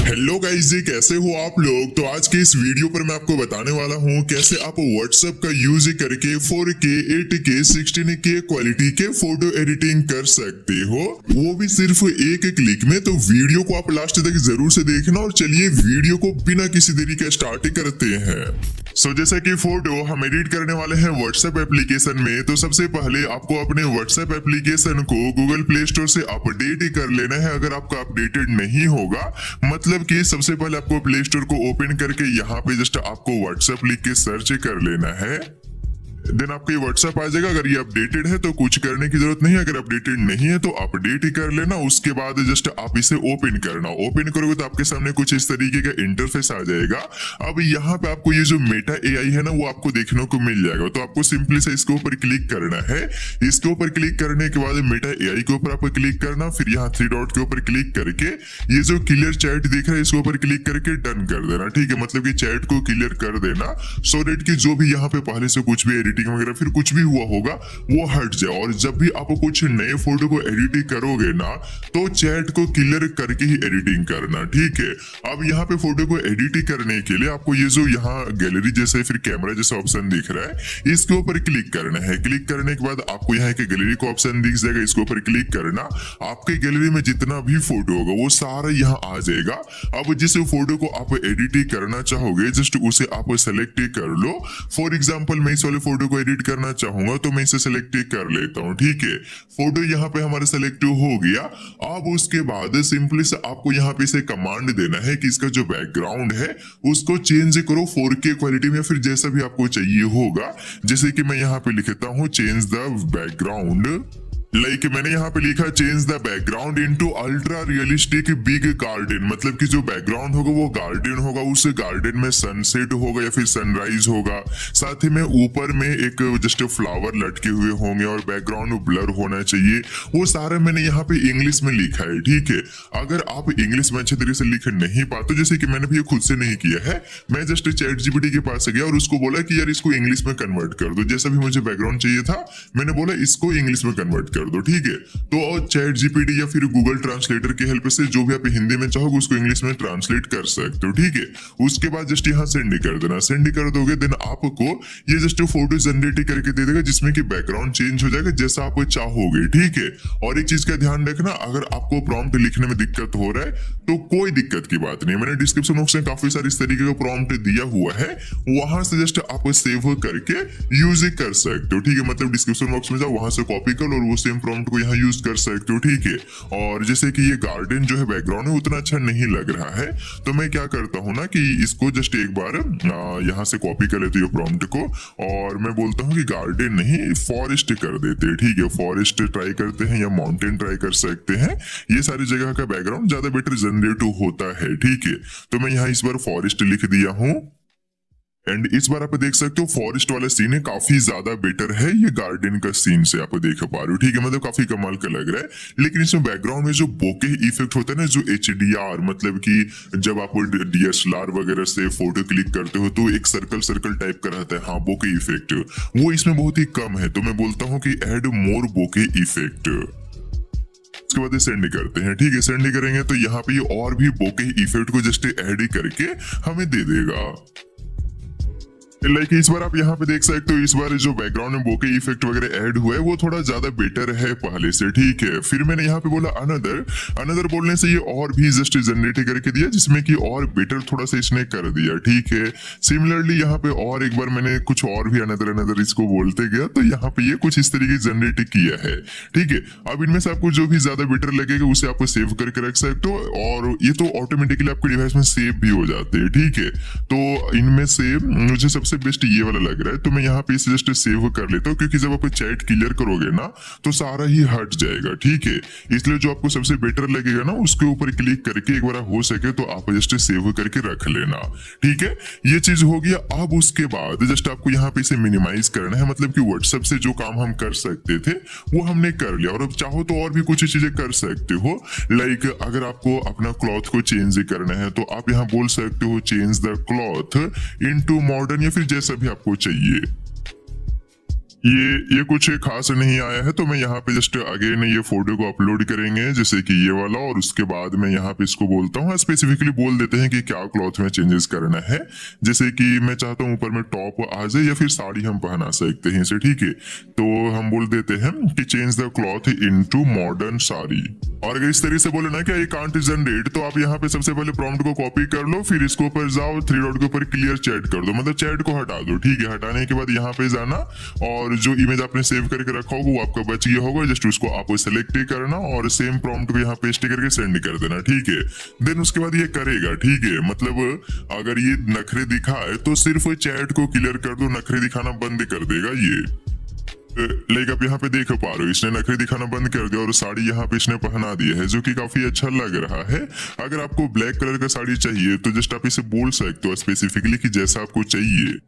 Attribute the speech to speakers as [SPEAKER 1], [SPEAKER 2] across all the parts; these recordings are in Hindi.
[SPEAKER 1] हेलो गाइस जी, कैसे हो आप लोग। तो आज के इस वीडियो पर मैं आपको बताने वाला हूं कैसे आप व्हाट्सएप का यूज करके 4K 8K 16K क्वालिटी के फोटो एडिटिंग कर सकते हो, वो भी सिर्फ एक क्लिक में। तो वीडियो को आप लास्ट तक जरूर से देखना और चलिए वीडियो को बिना किसी देरी के स्टार्ट करते हैं। जैसा कि फोटो हम एडिट करने वाले हैं व्हाट्सएप एप्लीकेशन में, तो सबसे पहले आपको अपने व्हाट्सएप एप्लीकेशन को गूगल प्ले स्टोर से अपडेट कर लेना है। अगर आपका अपडेटेड नहीं होगा, मतलब कि सबसे पहले आपको प्ले स्टोर को ओपन करके यहाँ पे जस्ट आपको व्हाट्सएप लिख के सर्च कर लेना है। देन आपको ये व्हाट्सएप आ जाएगा। अगर ये अपडेटेड है तो कुछ करने की जरूरत नहीं है, अगर अपडेटेड नहीं है तो अपडेट ही कर लेना। उसके बाद जस्ट आप इसे ओपन करना। ओपन करोगे तो आपके सामने कुछ इस तरीके का इंटरफेस आ जाएगा। अब यहाँ पे आपको ये जो मेटा एआई है ना, वो आपको देखने को मिल जाएगा। तो आपको सिंपली से इसके ऊपर क्लिक करना है। इसके ऊपर क्लिक करने के बाद मेटा एआई के ऊपर आपको क्लिक करना, फिर यहाँ 3 डॉट के ऊपर क्लिक करके ये जो क्लियर चैट दिख रहा है इसके ऊपर क्लिक करके डन कर देना। ठीक है, मतलब कि चैट को क्लियर कर देना, सो डेट की जो भी यहाँ पे पहले से कुछ भी एडिटिंग वगैरह फिर कुछ भी हुआ होगा वो हट जाए। और जब भी आप कुछ नए फोटो को एडिटिंग करोगे ना, तो चैट को क्लियर करके ही एडिटिंग करना। ठीक है, अब यहाँ पे फोटो को एडिटिंग करने के लिए आपको ये जो यहाँ गैलरी जैसे फिर कैमरा जैसा ऑप्शन दिख रहा है, इसके ऊपर क्लिक करना है। क्लिक करने के बाद आपको यहाँ एक गैलरी का ऑप्शन दिख जाएगा, इसके ऊपर क्लिक करना। आपके गैलरी में जितना भी फोटो होगा वो सारा यहाँ आ जाएगा। अब जिस फोटो को आप एडिटिंग करना चाहोगे जस्ट उसे आप सेलेक्ट कर लो। फॉर एग्जाम्पल मैं इस वाले फोटो को एडिट करना चाहूंगा तो मैं इसे सेलेक्ट कर लेता हूं। ठीक है, फोटो यहाँ पे हमारा सेलेक्ट हो गया। अब उसके बाद सिंपली से आपको यहाँ पे इसे कमांड देना है कि इसका जो बैकग्राउंड है उसको चेंज करो 4K क्वालिटी में, फिर जैसा भी आपको चाहिए होगा। जैसे कि मैं यहाँ पे लिखता हूँ चेंज द बैकग्राउंड, लाइक मैंने यहाँ पे लिखा change the background into ultra realistic big garden. मतलब कि जो बैकग्राउंड होगा वो गार्डन होगा, उस गार्डन में सनसेट होगा या फिर सनराइज होगा, साथ ही में ऊपर में एक जस्ट फ्लावर लटके हुए होंगे और बैकग्राउंड ब्लर होना चाहिए। वो सारा मैंने यहाँ पे इंग्लिश में लिखा है। ठीक है, अगर आप इंग्लिश में अच्छे तरीके से लिख नहीं पाते, जैसे कि मैंने भी खुद से नहीं किया है, मैं जस्ट चैट जीपीटी के पास गया और उसको बोला कि यार इसको इंग्लिश में कन्वर्ट कर दो। जैसा भी मुझे बैकग्राउंड चाहिए था मैंने बोला इसको इंग्लिश में कन्वर्ट कर दो। ठीक है, तो चैट जीपीटी या फिर गूगल ट्रांसलेटर की हेल्प से जो भी आप हिंदी में चाहोगे उसको इंग्लिश में ट्रांसलेट कर सकते हो। ठीक है, उसके बाद जस्ट यहाँ सेंड कर देना। सेंड कर दोगे देन आपको ये जस्ट फोटो जनरेट करके दे देगा, जिसमें कि बैकग्राउंड चेंज हो जाएगा जैसा आप चाहोगे। ठीक है, और एक चीज का ध्यान रखना, अगर आपको प्रॉम्प्ट लिखने में दिक्कत हो रहा है तो कोई दिक्कत की बात नहीं, मैंने डिस्क्रिप्शन बॉक्स में काफी सारे इस तरीके का प्रॉम्प्ट दिया हुआ है, वहां से जस्ट आप सेव करके यूज कर सकते हो। ठीक है, मतलब डिस्क्रिप्शन बॉक्स में जाओ, वहां से कॉपी कर लो और वो सेम प्रॉम्प्ट को यहाँ यूज कर सकते हो। ठीक है, और जैसे कि ये गार्डन जो है बैकग्राउंड है उतना अच्छा नहीं लग रहा है, तो मैं क्या करता हूँ ना कि इसको जस्ट एक बार यहाँ से कॉपी कर लेते हो प्रॉम्प्ट को, और मैं बोलता हूँ कि गार्डन नहीं फॉरेस्ट कर देते हैं। ठीक है, फॉरेस्ट ट्राई करते हैं या माउंटेन ट्राई कर सकते हैं, ये सारी जगह का बैकग्राउंड ज्यादा बेटर जनरेट होता है। ठीक है, तो मैं यहाँ इस बार फॉरेस्ट लिख दिया हूँ एंड इस बार आप देख सकते हो फॉरेस्ट वाला सीन है काफी ज्यादा बेटर है ये गार्डन का सीन से आप देख पा रहे हो। ठीक है, मतलब काफी कमाल का लग रहा है। लेकिन इसमें बैकग्राउंड में जो बोके इफेक्ट होता है ना, जो HDR, मतलब कि जब आप DSLR वगैरह से फोटो क्लिक करते हो तो एक सर्कल सर्कल टाइप का रहता है, हाँ बोके इफेक्ट, वो इसमें बहुत ही कम है। तो मैं बोलता हूँ कि एड मोर बोके इफेक्ट। उसके बाद सेंड करते हैं। ठीक है, सेंड करेंगे तो यहाँ पे ये और भी बोके इफेक्ट को जस्ट ऐड करके हमें दे देगा। लाइक इस बार आप यहाँ पे देख सकते हो, इस बार जो बैकग्राउंड में बोके इफेक्ट वगैरह ऐड हुआ है वो थोड़ा ज्यादा बेटर है पहले से। ठीक है, फिर मैंने यहाँ पे बोला अनदर बोलने से ये और भी जस्ट जनरेट करके दिया, जिसमें कि और बेटर थोड़ा सा इसने कर दिया। ठीक है, सिमिलरली यहाँ पे और एक बार मैंने कुछ और भी अनदर इसको बोलते गया, तो यहाँ पे ये कुछ इस तरीके जनरेट किया है। ठीक है, अब इनमें से आपको जो भी ज्यादा बेटर लगेगा उसे आप सेव करके रख सकते हो, और ये तो ऑटोमेटिकली आपके डिवाइस में सेव भी हो जाते हैं। ठीक है, तो इनमें से मुझे सबसे बेस्ट ये वाला लग रहा है, तो मैं यहाँ पे इसे जस्ट सेव कर लेता हूँ, क्योंकि जब आप चैट क्लियर करोगे ना तो सारा ही हट जाएगा। ठीक है, इसलिए जो आपको सबसे बेटर लगेगा ना उसके ऊपर क्लिक करके एक बार हो सके तो आप जस्ट सेव करके रख लेना। ठीक है, ये चीज हो गया। अब उसके बाद जस्ट आपको यहाँ पे इसे मिनिमाइज करना है, मतलब कि व्हाट्सएप से जो काम हम कर सकते थे वो हमने कर लिया, और अब चाहो तो और भी कुछ चीजें कर सकते हो। लाइक अगर आपको अपना क्लॉथ को चेंज करना है तो आप यहाँ बोल सकते हो change the cloth into modern, या फिर जैसा भी आपको चाहिए। ये कुछ खास नहीं आया है, तो मैं यहाँ पे जस्ट अगेन ये फोटो को अपलोड करेंगे जैसे कि ये वाला, और उसके बाद मैं यहाँ पे इसको बोलता हूँ, स्पेसिफिकली बोल देते हैं कि क्या क्लॉथ में चेंजेस करना है। जैसे कि मैं चाहता हूँ ऊपर में टॉप आ जाए या फिर साड़ी हम पहना सकते हैं इसे, ठीक है। तो हम बोल देते हैं कि change the cloth into modern sari. और अगर इस तरीके से बोले ना कि आई कांट जनरेट, तो आप यहाँ पे सबसे पहले प्रॉम्प्ट को कॉपी कर लो, फिर इसके ऊपर जाओ, थ्री डॉट के ऊपर क्लियर चैट कर दो, मतलब चैट को हटा दो, ठीक है। हटाने के बाद यहाँ पे जाना और जो इमेज आपने सेव करके रखा होगा वो आपका बच गया होगा, जस्ट उसको आपको सेलेक्ट करना और सेम प्रॉम्प्ट को यहाँ पेस्ट करके सेंड कर देना, ठीक है। देन उसके बाद ये करेगा, ठीक है। मतलब अगर ये नखरे दिखाए तो सिर्फ चैट को क्लियर कर दो, नखरे दिखाना बंद कर देगा ये। लाइक आप यहाँ पे देख पा रहे हो, इसने नखरे दिखाना बंद कर दिया और साड़ी यहाँ पे इसने पहना दिया है, जो कि काफी अच्छा लग रहा है। अगर आपको ब्लैक कलर का साड़ी चाहिए तो जस्ट आप इसे बोल सकते हो स्पेसिफिकली कि जैसा आपको चाहिए।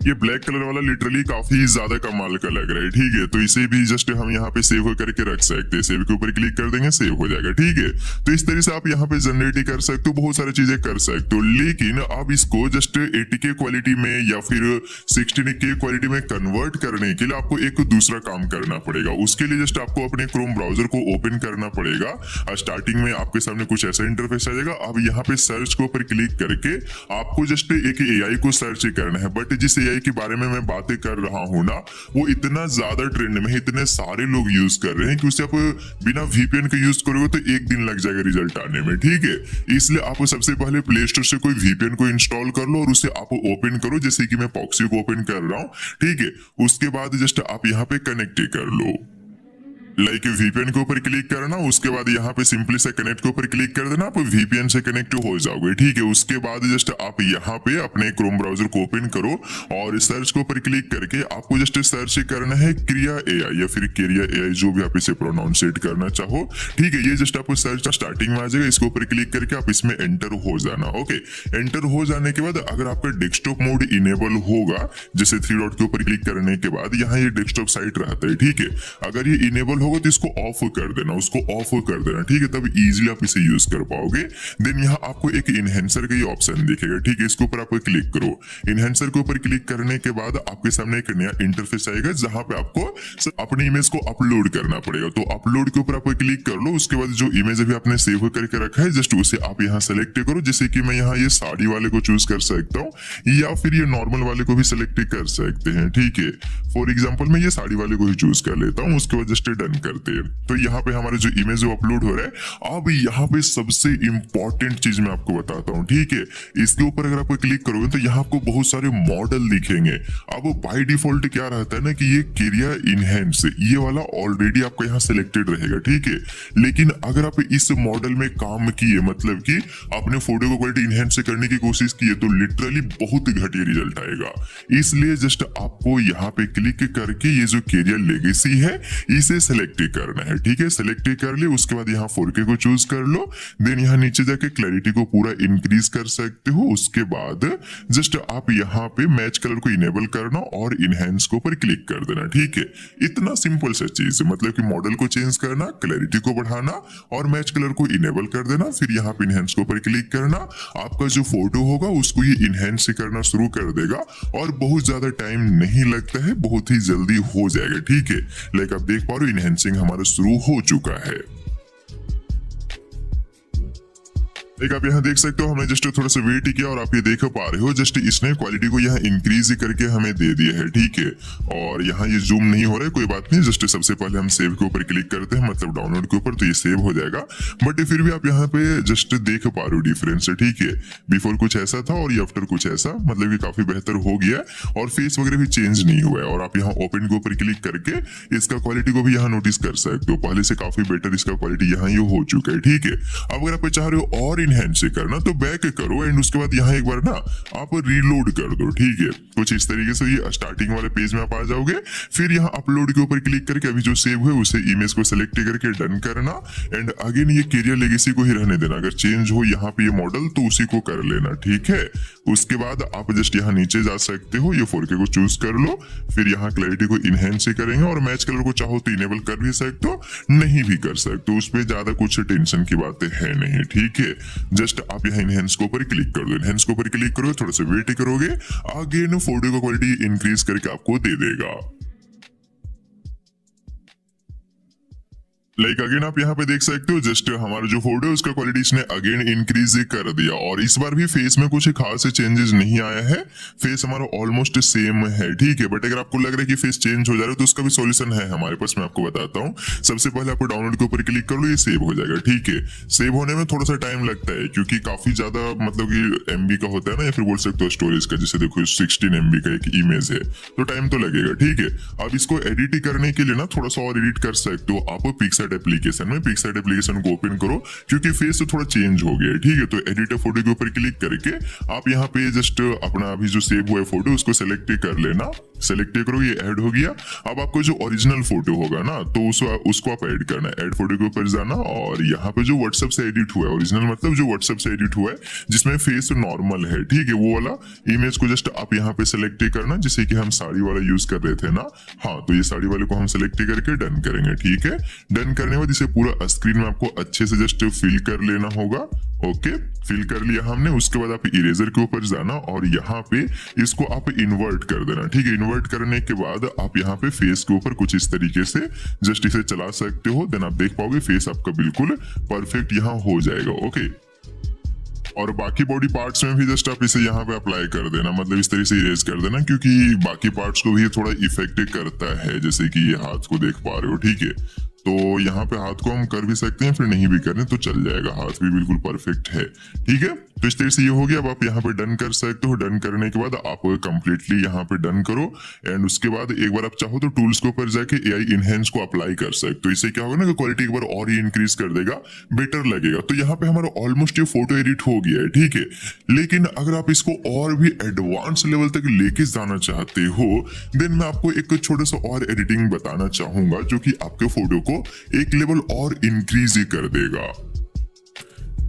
[SPEAKER 1] ये ब्लैक कलर वाला लिटरली काफी ज्यादा कमाल का लग रहा है, ठीक है। तो इसे भी जस्ट हम यहाँ पे सेव करके रख सकते हैं, सेव के ऊपर क्लिक कर देंगे, सेव हो जाएगा, ठीक है। तो इस तरह से आप यहाँ पे जनरेट कर सकते हो, बहुत सारी चीजें कर सकते हो। लेकिन अब इसको जस्ट 80K क्वालिटी में या फिर 16K क्वालिटी में कन्वर्ट करने के लिए आपको एक दूसरा काम करना पड़ेगा। उसके लिए जस्ट आपको अपने क्रोम ब्राउजर को ओपन करना पड़ेगा। स्टार्टिंग में आपके सामने कुछ ऐसा इंटरफेस आ जाएगा। अब यहाँ पे सर्च के ऊपर क्लिक करके आपको जस्ट एक AI को सर्च करना है। बट जिस AI के बारे में मैं बातें कर रहा हूं ना, वो इतना ज्यादा ट्रेंड में है, इतने सारे लोग यूज कर रहे हैं कि उसे आप बिना VPN के यूज करोगे तो एक दिन लग जाएगा रिजल्ट आने में, ठीक है। इसलिए आप सबसे पहले प्ले स्टोर से कोई VPN को इंस्टॉल कर लो और उसे आप ओपन करो, जैसे कि मैं प्रॉक्सी को ओपन कर रहा हूं, ठीक है। उसके बाद जस्ट आप यहाँ पे कनेक्ट कर लो, लाइक VPN के ऊपर क्लिक करना, उसके बाद यहाँ पे सिंपली से कनेक्ट के ऊपर क्लिक कर देना, आप VPN से कनेक्ट हो जाओगे, ठीक है। उसके बाद जस्ट आप यहाँ पे अपने क्रोम ब्राउजर को ओपन करो और सर्च के ऊपर क्लिक करके आपको जस्ट सर्च करना है क्रिया AI या फिर क्रिया AI, जो भी आप इसे प्रोनाउंसिएट करना चाहो, ठीक है। ये जस्ट आपको सर्च स्टार्टिंग में आ जाएगा, इसके ऊपर क्लिक करके आप इसमें एंटर हो जाना, ओके। एंटर हो जाने के बाद अगर आपका डेस्कटॉप मोड इनेबल होगा, जैसे थ्री डॉट के ऊपर क्लिक करने के बाद यहाँ ये डेस्कटॉप साइट रहता है, ठीक है। अगर ये इनेबल होगा तो इसको ऑफ कर देना, उसको ऑफ कर देना, ठीक है। तब इजीली आप इसे यूज कर पाओगे। देन यहाँ आपको एक इनहेंसर का ये ऑप्शन दिखेगा, ठीक है। इसके ऊपर आप क्लिक करो। इनहेंसर के ऊपर क्लिक करने के बाद आपके सामने एक नया इंटरफेस आएगा, जहां पे आपको अपनी इमेज को अपलोड करना पड़ेगा। तो अपलोड के ऊपर आप क्लिक कर लो। उसके बाद जो इमेज अभी आपने सेव करके रखा है जस्ट उसे आप यहाँ सेलेक्ट करो, जैसे कि मैं यहाँ ये साड़ी वाले को चूज कर सकता हूँ या फिर ये नॉर्मल वाले को भी सिलेक्ट कर सकते हैं, ठीक है। फॉर एग्जाम्पल मैं ये साड़ी वाले को ही चूज कर लेता हूँ, उसके बाद जस्ट डन करते हैं। तो यहाँ पे हमारे जो इमेज अपलोड हो रहा है। अब यहाँ पे सबसे इंपॉर्टेंट चीज मैं आपको बताता हूँ, ठीक है। इसके ऊपर अगर आप क्लिक करोगे तो यहाँ आपको बहुत सारे मॉडल दिखेंगे। अब बाय डिफॉल्ट क्या रहता है ना कि ये क्रिया इनहेंस, ये वाला ऑलरेडी आपका यहाँ सिलेक्टेड रहेगा, ठीक है। लेकिन अगर आप इस मॉडल में काम किए, मतलब कि आपने फोटो को क्वालिटी इनहेंस करने की कोशिश की है, तो लिटरली बहुत घटिया रिजल्ट आएगा। इसलिए जस्ट आपको यहाँ पे क्लिक करके ये जो क्रिया लेगेसी है इसे सेलेक्ट करना है, ठीक है। सेलेक्ट कर लिया, उसके बाद यहाँ 4K को चूज कर लो। देन यहाँ नीचे जाके क्लैरिटी को पूरा इंक्रीज कर सकते हो। उसके बाद जस्ट आप यहाँ पे मैच कलर को इनेबल करना और इनहेंस के ऊपर क्लिक कर देना, ठीक है। इतना सिंपल सा चीज, मतलब कि मॉडल को चेंज करना, क्लैरिटी को बढ़ाना और मैच कलर को इनेबल कर देना। फिर यहाँ पे इनहेंस के ऊपर क्लिक करना, आपका जो फोटो होगा उसको ये इनहेंस करना शुरू कर देगा और बहुत ज्यादा टाइम नहीं लगता है, बहुत ही जल्दी हो जाएगा, ठीक है। लाइक आप देख पा रहे हो इनहेंसिंग हमारा शुरू हो चुका है। एक आप यहाँ देख सकते हो, हमने जस्ट थोड़ा सा वेट किया और आप ये देख पा रहे हो जस्ट इसने क्वालिटी को यहाँ इंक्रीज करके हमें दे दिया है, ठीक है। और यहाँ ये जूम नहीं हो रहा है, कोई बात नहीं। जस्ट सबसे पहले हम सेव के ऊपर क्लिक करते हैं, मतलब डाउनलोड के ऊपर, तो ये सेव हो जाएगा। बट फिर भी आप यहाँ पे जस्ट देख पा रहे हो डिफरेंस, ठीक है। बिफोर कुछ ऐसा था और ये आफ्टर कुछ ऐसा, मतलब कि काफी बेहतर हो गया है और फेस वगैरह भी चेंज नहीं हुआ है। और आप यहाँ ओपन के ऊपर क्लिक करके इसका क्वालिटी को भी यहाँ नोटिस कर सकते हो, पहले से काफी बेटर इसका क्वालिटी यहाँ ये हो चुका है, ठीक है। अब अगर आप चाह रहे हो और इनहेंस करना तो बैक करो एंड उसके बाद यहाँ एक बार ना आप रीलोड कर दो, ठीक है। कुछ इस तरीके से ये स्टार्टिंग वाले पेज में आप आ जाओगे। फिर यहाँ अपलोड के ऊपर क्लिक करके अभी जो सेव है उसे इमेज को सिलेक्ट करके डन करना एंड अगेन ये क्रिया लेगेसी को ही रहने देना। अगर चेंज हो यहाँ पे ये मॉडल तो उसी को कर लेना, ठीक है। उसके बाद आप जस्ट यहाँ नीचे जा सकते हो, ये 4K को चूज कर लो। फिर यहाँ क्लैरिटी को इनहेंस करेंगे और मैच कलर को चाहो तो इनेबल कर भी सकते हो, नहीं भी कर सकते हो, उस पर ज्यादा कुछ टेंशन की बातें है नहीं, ठीक है। जस्ट आप यहाँ इनहेंस के ऊपर क्लिक कर दो। इनहेंस के ऊपर क्लिक करोगे, थोड़ा सा वेट करोगे, आगे फोटो का क्वालिटी इंक्रीज करके आपको दे देगा। लाइक अगेन आप यहाँ पे देख सकते हो जस्ट हमारा जो फोटो है उसका क्वालिटी इसने अगेन इंक्रीज कर दिया और इस बार भी फेस में कुछ खास चेंजेस नहीं आया है। फेस हमारा ऑलमोस्ट सेम है, ठीक है। बट अगर आपको लग रहा है कि फेस चेंज हो जा रहा है तो उसका भी सॉल्यूशन है हमारे पास, मैं आपको बताता हूँ। सबसे पहले आपको डाउनलोड के ऊपर क्लिक कर लो, ये सेव हो जाएगा, ठीक है। सेव होने में थोड़ा सा टाइम लगता है क्योंकि काफी ज्यादा मतलब कि MB का होता है ना, या फिर बोल सकते हो स्टोरेज का। जैसे देखो 16 MB का एक इमेज है तो टाइम तो लगेगा, ठीक है। अब इसको एडिट करने के लिए ना थोड़ा सा और एडिट कर सकते हो आप पिक्सआर्ट एप्लीकेशन में। पिक्सआर्ट एप्लीकेशन को ओपन करो क्योंकि फेस तो थोड़ा चेंज हो गया है, ठीक है। तो एडिट फोटो के ऊपर क्लिक करके आप यहाँ पे जस्ट अपना अभी जो सेव हुआ है फोटो उसको सेलेक्ट कर लेना। सेलेक्ट करो, ये ऐड हो गया। अब आपको जो ओरिजिनल फोटो होगा ना तो उसको आप ऐड करना है। ऐड फोटो के ऊपर जाना और यहाँ पे जो व्हाट्सएप से एडिट हुआ है, ओरिजिनल मतलब जो व्हाट्सएप से एडिट हुआ है जिसमें फेस नॉर्मल है, ठीक है, वो वाला इमेज को जस्ट आप यहाँ पे सेलेक्ट करना। जैसे कि हम साड़ी वाला यूज कर रहे थे ना, हाँ, तो ये साड़ी वाले को हम सेलेक्ट करके डन करेंगे, ठीक है। डन करने के बाद इसे पूरा स्क्रीन में आपको अच्छे से जस्ट फिल कर लेना होगा। ओके, फिल कर लिया हमने। उसके बाद आप इरेजर के ऊपर जाना और यहाँ पे इसको आप इन्वर्ट कर देना, ठीक है। इन्वर्ट करने के बाद आप यहाँ पे फेस के ऊपर कुछ इस तरीके से जस्ट इसे चला सकते हो। देन आप देख पाओगे फेस आपका बिल्कुल परफेक्ट यहाँ हो जाएगा। ओके, और बाकी बॉडी पार्ट्स में भी जस्ट आप इसे यहाँ पे अप्लाई कर देना, मतलब इस तरीके से इरेज कर देना क्योंकि बाकी पार्ट्स को भी थोड़ा इफेक्ट करता है। जैसे कि ये हाथ को देख पा रहे हो, ठीक है। तो यहाँ पे हाथ को हम कर भी सकते हैं, फिर नहीं भी करने तो चल जाएगा, हाथ भी बिल्कुल परफेक्ट है, ठीक है। तो इस तरह से ये हो गया। अब आप यहाँ पे डन कर सकते हो। डन करने के बाद आप कंप्लीटली यहाँ पे डन करो एंड उसके बाद एक बार आप चाहो तो टूल्स के ऊपर जाके AI इनहेंस को अप्लाई कर सकते हो। इससे क्या होगा ना कि क्वालिटी एक बार और ही इंक्रीज कर देगा, बेटर लगेगा। तो यहाँ पे हमारा ऑलमोस्ट ये फोटो एडिट हो गया है, ठीक है। लेकिन अगर आप इसको और भी एडवांस लेवल तक लेके जाना चाहते हो देन मैं आपको एक छोटा सा और एडिटिंग बताना चाहूंगा जो कि आपके फोटो को एक लेवल और इंक्रीज कर देगा।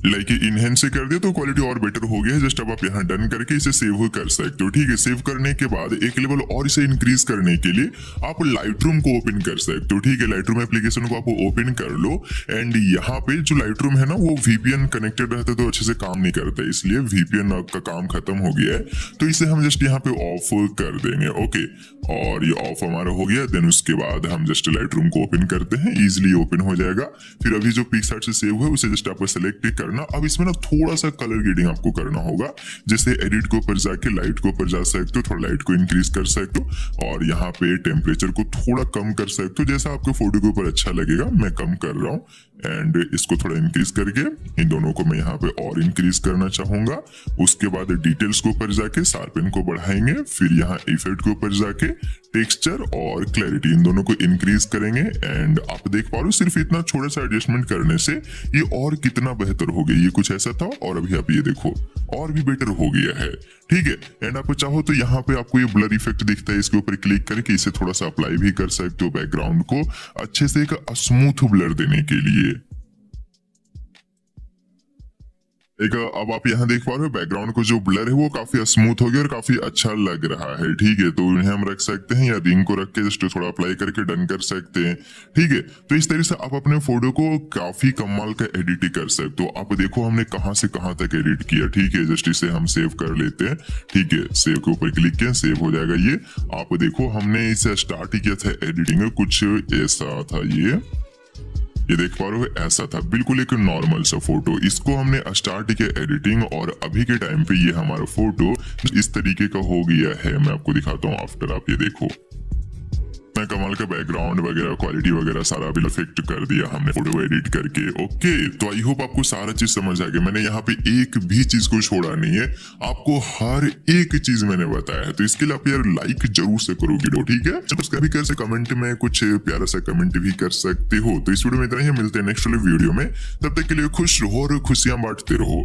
[SPEAKER 1] लाइक इनहेंस से कर दिया तो क्वालिटी और बेटर हो गया है। जस्ट अब आप यहाँ डन करके इसे सेव कर सकते हो, ठीक है। सेव करने के बाद एक लेवल और इसे इंक्रीज करने के लिए आप लाइटरूम को ओपन कर सकते हो, ठीक है। लाइटरूम एप्लीकेशन को आप ओपन कर लो एंड यहाँ पे जो लाइटरूम है ना वो VPN कनेक्टेड रहता है तो अच्छे से काम नहीं करता, इसलिए VPN का काम खत्म हो गया है। तो इसे हम जस्ट यहाँ पे ऑफ कर देंगे। ओके, और ये ऑफ हमारा हो गया। देन उसके बाद हम जस्ट लाइटरूम को ओपन करते हैं, इजिली ओपन हो जाएगा। फिर अभी जो पिक्सआर्ट से सेव है उसे जस्ट आपको सेलेक्ट करना। अब इसमें ना थोड़ा सा कलर ग्रेडिंग आपको करना होगा। जैसे एडिट के ऊपर जाके लाइट के ऊपर जा सकते हो, थोड़ा लाइट को इंक्रीज कर सकते हो और यहाँ पे टेम्परेचर को थोड़ा कम कर सकते हो, जैसा आपके फोटो के ऊपर अच्छा लगेगा। मैं कम कर रहा हूँ एंड इसको थोड़ा इंक्रीज करके इन दोनों को मैं यहाँ पे और इंक्रीज करना चाहूंगा। उसके बाद डिटेल्स के ऊपर जाके शार्पन को बढ़ाएंगे, फिर यहाँ इफेक्ट के ऊपर जाके टेक्सचर और क्लैरिटी इन दोनों को इंक्रीज करेंगे एंड आप देख पा रहे हो सिर्फ इतना छोटा सा एडजस्टमेंट करने से ये और कितना बेहतर हो गया। ये कुछ ऐसा था और अभी आप ये देखो और भी बेटर हो गया है, ठीक है। एंड आप चाहो तो यहाँ पे आपको ये ब्लर इफेक्ट दिखता है, इसके ऊपर क्लिक करके इसे थोड़ा सा अप्लाई भी कर सकते हो बैकग्राउंड को अच्छे से एक स्मूथ ब्लर देने के लिए। अब आप यहाँ देख पा रहे हो बैकग्राउंड को जो ब्लर है वो काफी स्मूथ हो गया और काफी अच्छा लग रहा है, ठीक है। तो इन्हें हम रख सकते हैं या रिंग को रख के जस्ट थोड़ा अप्लाई करके डन कर सकते हैं, ठीक है। तो इस तरह से आप अपने फोटो को काफी कमाल का एडिट कर सकते हो। आप देखो हमने कहां से कहां तक एडिट किया, ठीक है। जस्ट इसे हम सेव कर लेते हैं, ठीक है। सेव के ऊपर क्लिक किया, सेव हो जाएगा ये। आप देखो हमने इसे स्टार्ट किया था एडिटिंग, कुछ ऐसा था ये देख पा रहे हो, ऐसा था बिल्कुल एक नॉर्मल सा फोटो। इसको हमने स्टार्ट किया एडिटिंग और अभी के टाइम पे ये हमारा फोटो इस तरीके का हो गया है। मैं आपको दिखाता हूँ आफ्टर, आप ये देखो मैं कमाल का बैकग्राउंड वगैरह क्वालिटी वगैरह सारा भी इफेक्ट कर दिया हमने फोटो एडिट करके। ओके, तो आई होप आपको सारा चीज समझ आ गया। मैंने यहाँ पे एक भी चीज को छोड़ा नहीं है, आपको हर एक चीज मैंने बताया है। तो इसके लिए आप यार लाइक जरूर से करो वीडियो, ठीक है। सब्सक्राइब भी कर सकते, कमेंट में कुछ प्यारा सा कमेंट भी कर सकते हो। तो इस वीडियो में इतना ही, मिलते हैं नेक्स्ट वीडियो में। तब तक के लिए खुश रहो और खुशियां बांटते रहो।